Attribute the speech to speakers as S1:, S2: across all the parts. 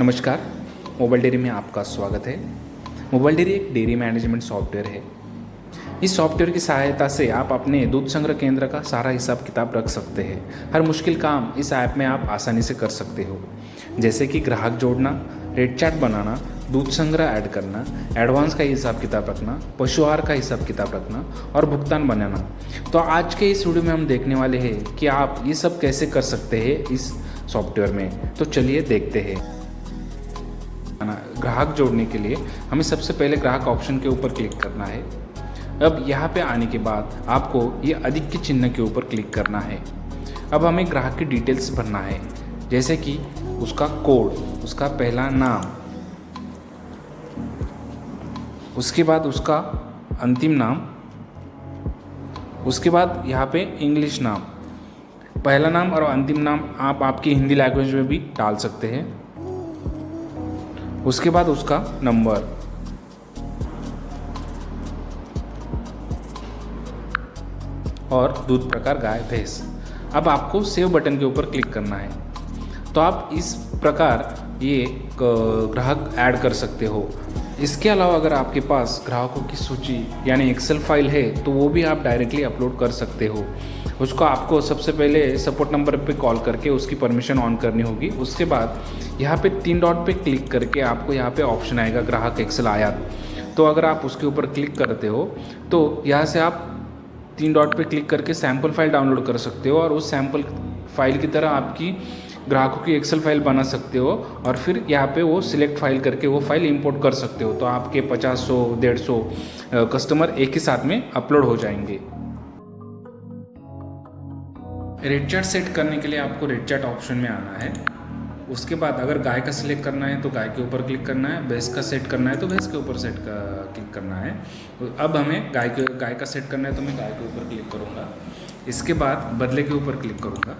S1: नमस्कार। Mobile dairy में आपका स्वागत है। मोबाइल डेयरी एक डेयरी मैनेजमेंट सॉफ्टवेयर है। इस सॉफ्टवेयर की सहायता से आप अपने दूध संग्रह केंद्र का सारा हिसाब किताब रख सकते हैं। हर मुश्किल काम इस ऐप में आप आसानी से कर सकते हो, जैसे कि ग्राहक जोड़ना, रेट चार्ट बनाना, दूध संग्रह ऐड करना, एडवांस का हिसाब किताब रखना, पशु आहार का हिसाब किताब रखना और भुगतान बनाना। तो आज के इस वीडियो में हम देखने वाले हैं कि आप ये सब कैसे कर सकते हैं इस सॉफ्टवेयर में। तो चलिए देखते हैं। ग्राहक जोड़ने के लिए हमें सबसे पहले ग्राहक ऑप्शन के ऊपर क्लिक करना है। अब यहाँ पे आने के बाद आपको ये अधिक के चिन्ह के ऊपर क्लिक करना है। अब हमें ग्राहक की डिटेल्स भरना है, जैसे कि उसका कोड, उसका पहला नाम, उसके बाद उसका अंतिम नाम, उसके बाद यहाँ पे इंग्लिश नाम। पहला नाम और अंतिम नाम आप आपकी हिंदी लैंग्वेज में भी डाल सकते हैं। उसके बाद उसका नंबर, और दूध प्रकार गाय भैंस। अब आपको सेव बटन के ऊपर क्लिक करना है। तो आप इस प्रकार ये ग्राहक ऐड कर सकते हो। इसके अलावा अगर आपके पास ग्राहकों की सूची यानी एक्सेल फाइल है तो वो भी आप डायरेक्टली अपलोड कर सकते हो। उसको आपको सबसे पहले सपोर्ट नंबर पे कॉल करके उसकी परमिशन ऑन करनी होगी। उसके बाद यहाँ पे 3 डॉट पे क्लिक करके आपको यहाँ पे ऑप्शन आएगा ग्राहक एक्सेल आयात। तो अगर आप उसके ऊपर क्लिक करते हो तो यहाँ से आप 3 डॉट पे क्लिक करके सैम्पल फाइल डाउनलोड कर सकते हो और उस सैम्पल फाइल की तरह आपकी ग्राहकों की एक्सेल फाइल बना सकते हो और फिर यहाँ पे वो सिलेक्ट फाइल करके वो फाइल इंपोर्ट कर सकते हो। तो आपके 50, 100, 150 कस्टमर एक ही साथ में अपलोड हो जाएंगे। रेट चार्ट सेट करने के लिए आपको रेट चार्ट ऑप्शन में आना है। उसके बाद अगर गाय का सिलेक्ट करना है तो गाय के ऊपर क्लिक करना है, भैंस का सेट करना है तो भैंस के ऊपर क्लिक करना है। अब हमें गाय का सेट करना है तो मैं गाय के ऊपर क्लिक करूँगा। इसके बाद बदले के ऊपर क्लिक करूँगा।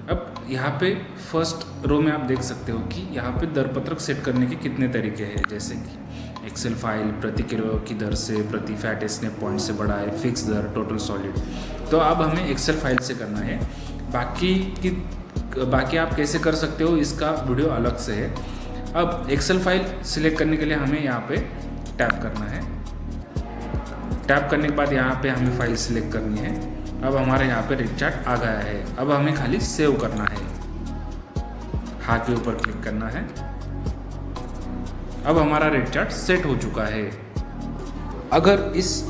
S1: अब यहाँ पे फर्स्ट रो में आप देख सकते हो कि यहाँ पे दर पत्रक सेट करने के कितने तरीके हैं, जैसे कि एक्सेल फाइल, प्रति किलो की दर से, प्रति फैट स्नैप पॉइंट से बढ़ा है, फिक्स दर, टोटल सॉलिड। तो अब हमें एक्सेल फाइल से करना है। बाकी आप कैसे कर सकते हो इसका वीडियो अलग से है। अब एक्सेल फाइल सिलेक्ट करने के लिए हमें यहाँ पे टैप करना है। टैप करने के बाद यहाँ पे हमें फाइल सिलेक्ट करनी है। अब हमारे यहाँ पे रेट चार्ट आ गया है। अब हमें खाली सेव करना है, हाँ के ऊपर क्लिक करना है। अब हमारा रेट चार्ट सेट हो चुका है। अगर इस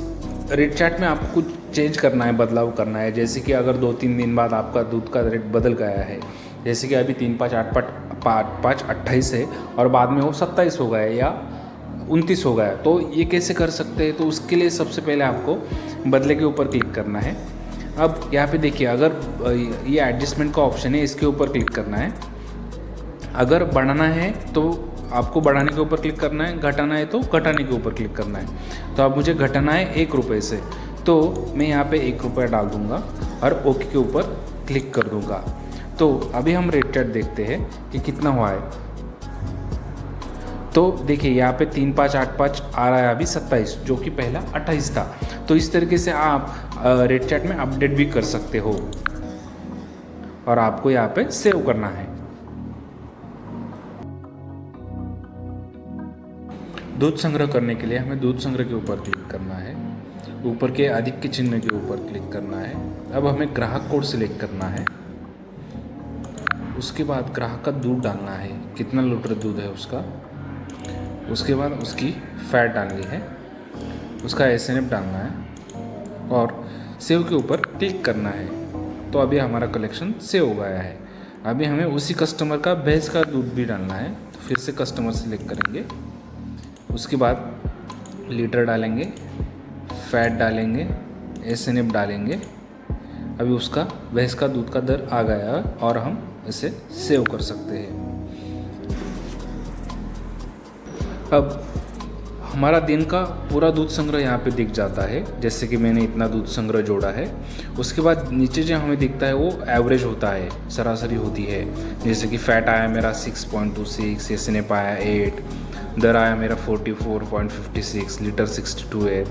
S1: रेट चार्ट में आपको कुछ चेंज करना है, बदलाव करना है, जैसे कि अगर 2-3 दिन बाद आपका दूध का रेट बदल गया है, जैसे कि अभी 3-5 28 है और बाद में वो 27 हो गया है या 29 हो गया है, तो ये कैसे कर सकते हैं? तो उसके लिए सबसे पहले आपको बदले के ऊपर क्लिक करना है। अब यहाँ पे देखिए, अगर ये एडजस्टमेंट का ऑप्शन है, इसके ऊपर क्लिक करना है। अगर बढ़ाना है तो आपको बढ़ाने के ऊपर क्लिक करना है, घटाना है तो घटाने के ऊपर क्लिक करना है। तो अब मुझे घटाना है 1 रुपये से, तो मैं यहाँ पे 1 रुपया डाल दूँगा और ओके के ऊपर क्लिक कर दूँगा। तो अभी हम रेट चार्ट देखते हैं कि कितना हुआ है। तो देखिए यहाँ पे 3585 आ रहा है अभी 27, जो कि पहला 28 था। तो इस तरीके से आप रेट चार्ट में अपडेट भी कर सकते हो और आपको यहाँ पे सेव करना है। दूध संग्रह करने के लिए हमें दूध संग्रह के ऊपर क्लिक करना है, ऊपर के अधिक के चिन्ह के ऊपर क्लिक करना है। अब हमें ग्राहक कोड सिलेक्ट करना है। उसके बाद ग्राहक का दूध डालना है, कितना लीटर दूध है उसका। उसके बाद उसकी फैट डालनी है, उसका एसएनएफ डालना है और सेव के ऊपर क्लिक करना है। तो अभी हमारा कलेक्शन सेव हो गया है। अभी हमें उसी कस्टमर का भैंस का दूध भी डालना है। तो फिर से कस्टमर सेलेक्ट करेंगे, उसके बाद लीटर डालेंगे, फैट डालेंगे, एसएनएफ डालेंगे। अभी उसका भैंस का दूध का दर आ गया है और हम इसे सेव कर सकते हैं। अब हमारा दिन का पूरा दूध संग्रह यहाँ पे दिख जाता है, जैसे कि मैंने इतना दूध संग्रह जोड़ा है। उसके बाद नीचे जो हमें दिखता है वो एवरेज होता है, सरासरी होती है। जैसे कि फैट आया मेरा 6.26, एसएनएफ आया 8, दर आया मेरा 44.56, लीटर 62 है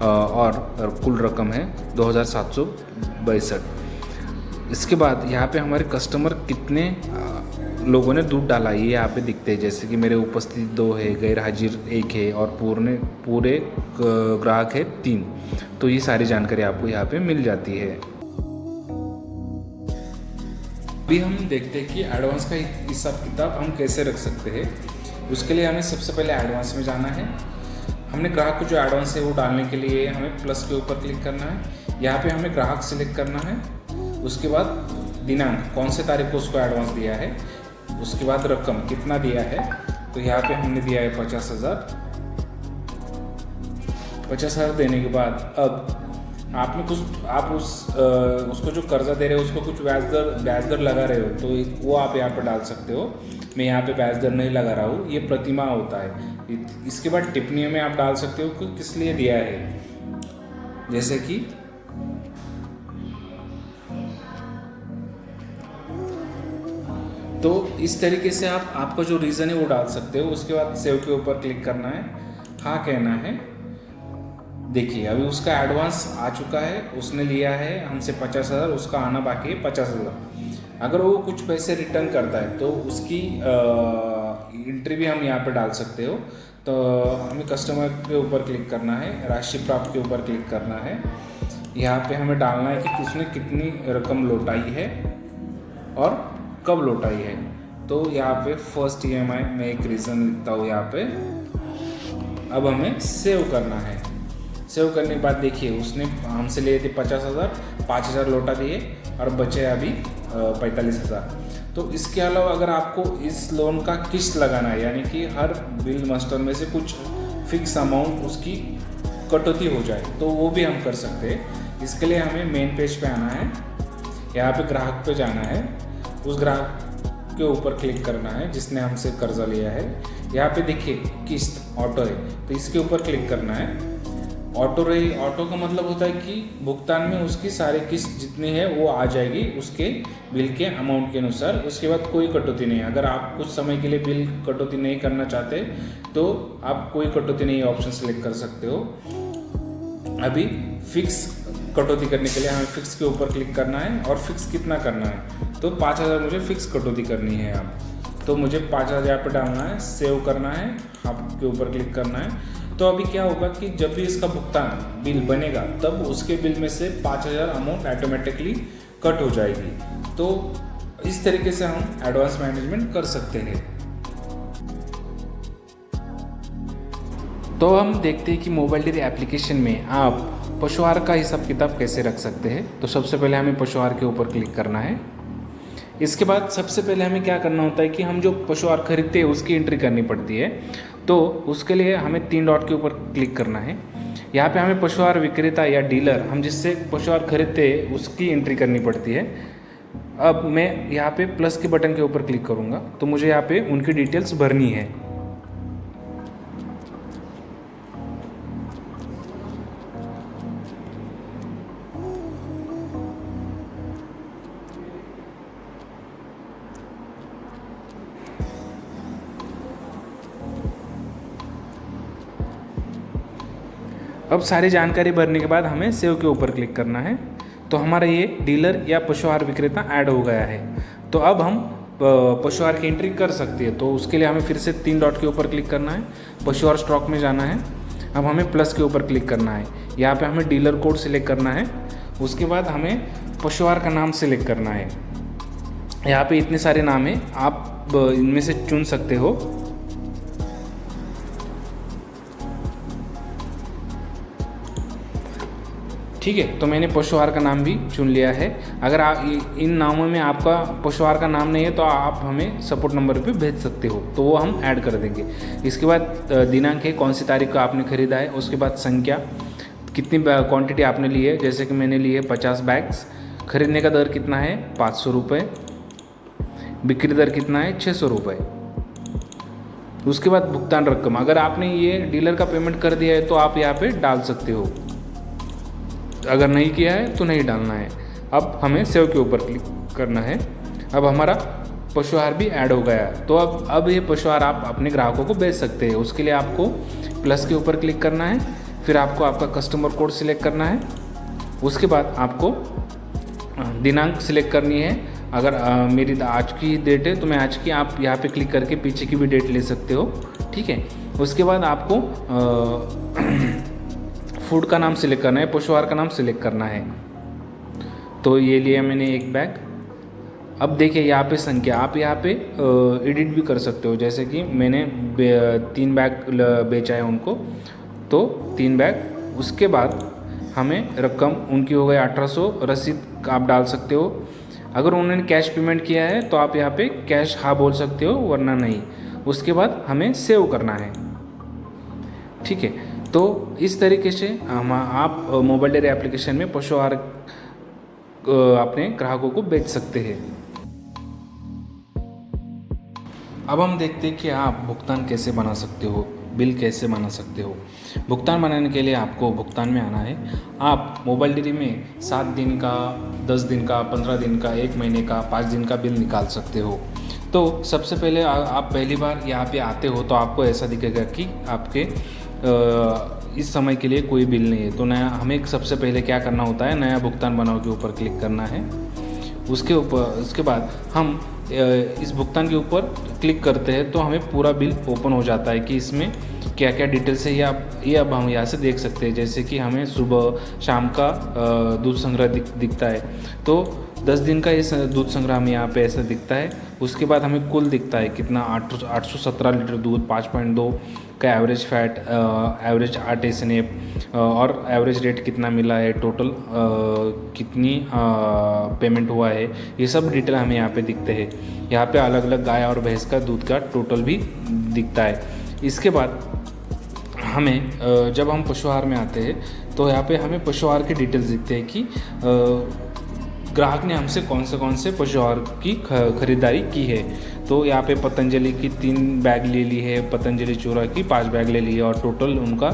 S1: और कुल रकम है 2762। इसके बाद यहाँ पे हमारे कस्टमर कितने लोगों ने दूध डाला ये यहाँ पे दिखते हैं, जैसे कि मेरे उपस्थित 2 है, गैर हाजिर 1 है और पूरे ग्राहक है 3। तो ये सारी जानकारी आपको यहाँ पे मिल जाती है। अभी हम देखते हैं कि एडवांस का हिसाब किताब हम कैसे रख सकते हैं। उसके लिए हमें सबसे पहले एडवांस में जाना है। हमने ग्राहक को जो एडवांस है वो डालने के लिए हमें प्लस के ऊपर क्लिक करना है। यहाँ पे हमें ग्राहक सिलेक्ट करना है। उसके बाद दिनांक, कौन से तारीख को उसको एडवांस दिया है। उसके बाद रकम कितना दिया है, तो यहाँ पे हमने दिया है 50,000। 50,000 देने के बाद अब आपने कुछ आप उसको जो कर्जा दे रहे हो उसको कुछ ब्याज दर लगा रहे हो, तो वो आप यहाँ पे डाल सकते हो। मैं यहाँ पे ब्याज दर नहीं लगा रहा हूँ, ये प्रतिमाह होता है। इसके बाद टिप्पणियों में आप डाल सकते हो कि किस लिए दिया है, जैसे कि तो इस तरीके से आप आपका जो रीज़न है वो डाल सकते हो। उसके बाद सेव के ऊपर क्लिक करना है, हाँ कहना है। देखिए अभी उसका एडवांस आ चुका है, उसने लिया है हमसे 50,000, उसका आना बाकी है 50,000। अगर वो कुछ पैसे रिटर्न करता है तो उसकी एंट्री भी हम यहाँ पे डाल सकते हो। तो हमें कस्टमर के ऊपर क्लिक करना है, राशि प्राप्त के ऊपर क्लिक करना है। यहाँ पे हमें डालना है कि उसने कितनी रकम लौटाई है और कब लौटाई है। तो यहाँ पे फर्स्ट EMI मैं एक रीज़न लिखता हूँ यहाँ पे। अब हमें सेव करना है। सेव करने के बाद देखिए उसने हमसे लिए थे 50,000, 5,000 लौटा दिए और बचे अभी 45,000। तो इसके अलावा अगर आपको इस लोन का किस्त लगाना है, यानी कि हर बिल मास्टर में से कुछ फिक्स अमाउंट उसकी कटौती हो जाए, तो वो भी हम कर सकते हैं। इसके लिए हमें मेन पेज पे आना है, यहाँ पे ग्राहक पे जाना है, उस ग्राहक के ऊपर क्लिक करना है जिसने हमसे कर्जा लिया है। यहाँ पे देखिए किस्त ऑटो है, तो इसके ऊपर क्लिक करना है। ऑटो का मतलब होता है कि भुगतान में उसकी सारी किस्त जितनी है वो आ जाएगी उसके बिल के अमाउंट के अनुसार। उसके बाद कोई कटौती नहीं। अगर आप कुछ समय के लिए बिल कटौती नहीं करना चाहते तो आप कोई कटौती नहीं ऑप्शन सेलेक्ट कर सकते हो। अभी फिक्स कटौती करने के लिए हमें फिक्स के ऊपर क्लिक करना है और फिक्स कितना करना है, तो 5,000 मुझे फिक्स कटौती करनी है। अब तो मुझे 5,000 यहाँ पर डालना है, सेव करना है, आपके ऊपर क्लिक करना है। तो अभी क्या होगा कि जब भी इसका भुगतान बिल बनेगा तब उसके बिल में से 5,000 अमाउंट ऑटोमेटिकली कट हो जाएगी। तो इस तरीके से हम एडवांस मैनेजमेंट कर सकते हैं। तो हम देखते हैं कि मोबाइल डेयरी एप्लीकेशन में आप पशु आहार का हिसाब किताब कैसे रख सकते हैं। तो सबसे पहले हमें पशु आहार के ऊपर क्लिक करना है। इसके बाद सबसे पहले हमें क्या करना होता है कि हम जो पशु आहार खरीदते हैं उसकी एंट्री करनी पड़ती है। तो उसके लिए हमें 3 डॉट के ऊपर क्लिक करना है। यहाँ पे हमें पशु आहार विक्रेता या डीलर, हम जिससे पशु आहार खरीदते हैं उसकी एंट्री करनी पड़ती है। अब मैं यहाँ पे प्लस के बटन के ऊपर क्लिक करूँगा तो मुझे यहाँ पे उनकी डिटेल्स भरनी है। अब सारी जानकारी भरने के बाद हमें सेव के ऊपर क्लिक करना है। तो हमारा ये डीलर या पशु आहार विक्रेता ऐड हो गया है। तो अब हम पशु आहार की एंट्री कर सकते हैं। तो उसके लिए हमें फिर से 3 डॉट के ऊपर क्लिक करना है, पशु आहार स्टॉक में जाना है। अब हमें प्लस के ऊपर क्लिक करना है। यहाँ पे हमें डीलर कोड सिलेक्ट करना है। उसके बाद हमें पशु आहार का नाम सिलेक्ट करना है। यहाँ पे इतने सारे नाम हैं, आप इनमें से चुन सकते हो। ठीक है, तो मैंने पशु आहार का नाम भी चुन लिया है। अगर आप इन नामों में आपका पशु आहार का नाम नहीं है तो आप हमें सपोर्ट नंबर पे भेज सकते हो, तो वो हम ऐड कर देंगे। इसके बाद दिनांक है, कौन सी तारीख को आपने ख़रीदा है। उसके बाद संख्या, कितनी क्वांटिटी आपने ली है, जैसे कि मैंने ली है 50 बैग्स। खरीदने का दर कितना है, 500 रुपये। बिक्री दर कितना है, 600 रुपये। उसके बाद भुगतान रकम, अगर आपने ये डीलर का पेमेंट कर दिया है तो आप यहाँ पे डाल सकते हो, अगर नहीं किया है तो नहीं डालना है। अब हमें सेव के ऊपर क्लिक करना है। अब हमारा पशु आहार भी ऐड हो गया है। तो अब ये पशु आहार आप अपने ग्राहकों को बेच सकते हैं। उसके लिए आपको प्लस के ऊपर क्लिक करना है, फिर आपको आपका कस्टमर कोड सिलेक्ट करना है। उसके बाद आपको दिनांक सिलेक्ट करनी है, अगर मेरी आज की डेट है तो मैं आज की, आप यहाँ पे क्लिक करके पीछे की भी डेट ले सकते हो, ठीक है। उसके बाद आपको फूड का नाम सिलेक्ट करना है, पशु आहार का नाम सिलेक्ट करना है। तो ये लिया मैंने एक बैग। अब देखिए यहाँ पे संख्या, आप यहाँ पे एडिट भी कर सकते हो, जैसे कि मैंने 3 बैग बेचा है उनको, तो 3 बैग। उसके बाद हमें रकम उनकी हो गई 1800, रसीद आप डाल सकते हो। अगर उन्होंने कैश पेमेंट किया है तो आप यहाँ पे कैश हाँ बोल सकते हो, वरना नहीं। उसके बाद हमें सेव करना है, ठीक है। तो इस तरीके से आप मोबाइल डेयरी एप्लीकेशन में पशु आहार अपने ग्राहकों को बेच सकते हैं। अब हम देखते हैं कि आप भुगतान कैसे बना सकते हो, बिल कैसे बना सकते हो। भुगतान बनाने के लिए आपको भुगतान में आना है। आप मोबाइल डेयरी में 7 दिन का, 10 दिन का, 15 दिन का, 1 महीने का, 5 दिन का बिल निकाल सकते हो। तो सबसे पहले आप पहली बार यहाँ पे आते हो तो आपको ऐसा दिखेगा कि आपके इस समय के लिए कोई बिल नहीं है। तो नया हमें सबसे पहले क्या करना होता है, नया भुगतान बनाओ के ऊपर क्लिक करना है। उसके बाद हम इस भुगतान के ऊपर क्लिक करते हैं तो हमें पूरा बिल ओपन हो जाता है कि इसमें क्या क्या डिटेल्स है, ये अब हम यहाँ से देख सकते हैं। जैसे कि हमें सुबह शाम का दूध संग्रह दिखता है, तो 10 दिन का ये दूध संग्रह हमें यहाँ पे ऐसा दिखता है। उसके बाद हमें कुल दिखता है कितना, 817 लीटर दूध, 5.2 का एवरेज फैट, एवरेज आटे स्नैप, और एवरेज रेट कितना मिला है, टोटल कितनी पेमेंट हुआ है, ये सब डिटेल हमें यहाँ पे दिखते हैं। यहाँ पे अलग अलग गाय और भैंस का दूध का टोटल भी दिखता है। इसके बाद हमें जब हम पशु आहार में आते हैं तो यहाँ पे हमें पशु आहार की डिटेल्स दिखते हैं कि ग्राहक ने हमसे कौन से पशु आहार की खरीदारी की है। तो यहाँ पे पतंजलि की 3 बैग ले ली है, पतंजलि चूरा की 5 बैग ले ली है, और टोटल उनका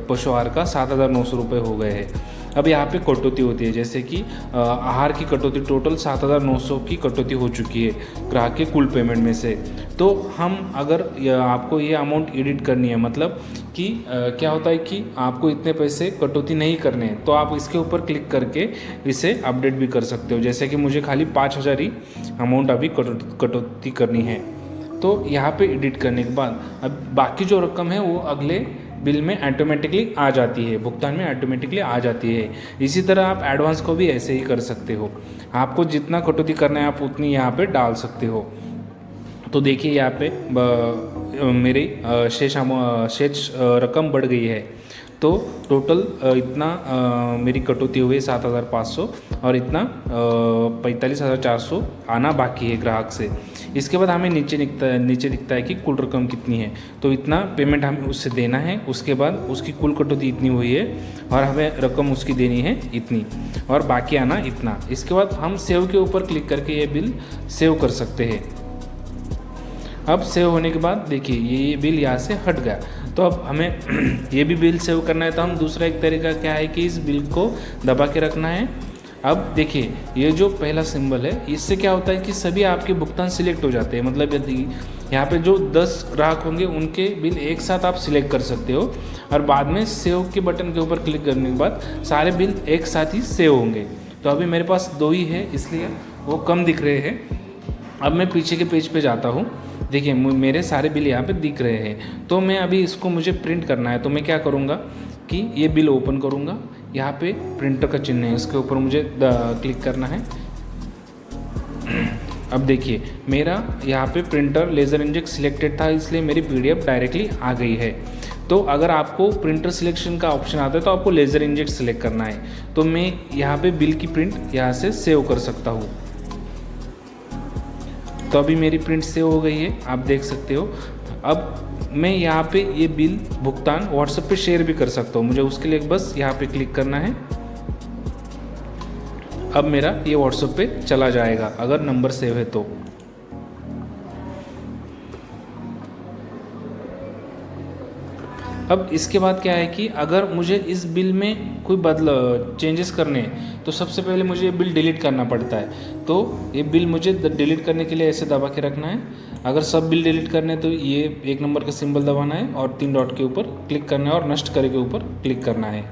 S1: पशु आहार का 7,900 रुपये हो गए हैं। अब यहाँ पे कटौती होती है, जैसे कि आहार की कटौती, टोटल 7,900 की कटौती हो चुकी है ग्राहक के कुल पेमेंट में से। तो हम अगर आपको ये अमाउंट एडिट करनी है, मतलब कि क्या होता है कि आपको इतने पैसे कटौती नहीं करने हैं, तो आप इसके ऊपर क्लिक करके इसे अपडेट भी कर सकते हो। जैसे कि मुझे खाली 5,000 ही अमाउंट अभी कटौती करनी है, तो यहाँ पे एडिट करने के बाद अब बाकी जो रकम है वो अगले बिल में ऑटोमेटिकली आ जाती है, भुगतान में ऑटोमेटिकली आ जाती है। इसी तरह आप एडवांस को भी ऐसे ही कर सकते हो। आपको जितना कटौती करना है आप उतनी यहाँ पे डाल सकते हो। तो देखिए यहाँ पे मेरी शेष रकम बढ़ गई है, तो टोटल इतना मेरी कटौती हुई 7,500, और इतना 45,400 आना बाकी है ग्राहक से। इसके बाद हमें नीचे दिखता है कि कुल रकम कितनी है, तो इतना पेमेंट हमें उससे देना है। उसके बाद उसकी कुल कटौती इतनी हुई है और हमें रकम उसकी देनी है इतनी, और बाकी आना इतना। इसके बाद हम सेव के ऊपर क्लिक करके ये बिल सेव कर सकते हैं। अब सेव होने के बाद देखिए ये बिल यहाँ से हट गया। तो अब हमें ये भी बिल सेव करना है, तो हम दूसरा एक तरीका क्या है कि इस बिल को दबा के रखना है। अब देखिए ये जो पहला सिंबल है, इससे क्या होता है कि सभी आपके भुगतान सिलेक्ट हो जाते हैं। मतलब यदि यहाँ पे जो 10 ग्राहक होंगे उनके बिल एक साथ आप सिलेक्ट कर सकते हो, और बाद में सेव के बटन के ऊपर क्लिक करने के बाद सारे बिल एक साथ ही सेव होंगे। तो अभी मेरे पास 2 ही है, इसलिए वो कम दिख रहे हैं। अब मैं पीछे के पेज पे जाता हूँ, देखिए मेरे सारे बिल यहाँ पे दिख रहे हैं। तो मैं अभी इसको मुझे प्रिंट करना है, तो मैं क्या करूँगा कि ये बिल ओपन करूँगा। यहाँ पे प्रिंटर का चिन्ह है, इसके ऊपर मुझे क्लिक करना है। अब देखिए मेरा यहाँ पे प्रिंटर लेज़र इंजेक्ट सिलेक्टेड था, इसलिए मेरी PDF डायरेक्टली आ गई है। तो अगर आपको प्रिंटर सिलेक्शन का ऑप्शन आता है तो आपको लेज़र इंजेक्ट सिलेक्ट करना है। तो मैं यहाँ पे बिल की प्रिंट यहाँ से सेव कर सकता हूँ। तो अभी मेरी प्रिंट सेव हो गई है, आप देख सकते हो। अब मैं यहाँ पे ये बिल भुगतान WhatsApp पे शेयर भी कर सकता हूँ। मुझे उसके लिए बस यहाँ पे क्लिक करना है। अब मेरा ये WhatsApp पे चला जाएगा अगर नंबर सेव है तो। अब इसके बाद क्या है कि अगर मुझे इस बिल में कोई चेंजेस करने हैं तो सबसे पहले मुझे ये बिल डिलीट करना पड़ता है। तो ये बिल मुझे डिलीट करने के लिए ऐसे दबा के रखना है। अगर सब बिल डिलीट करने हैं तो ये 1 नंबर का सिंबल दबाना है और 3 डॉट के ऊपर क्लिक करना है और नष्ट करे के ऊपर क्लिक करना है।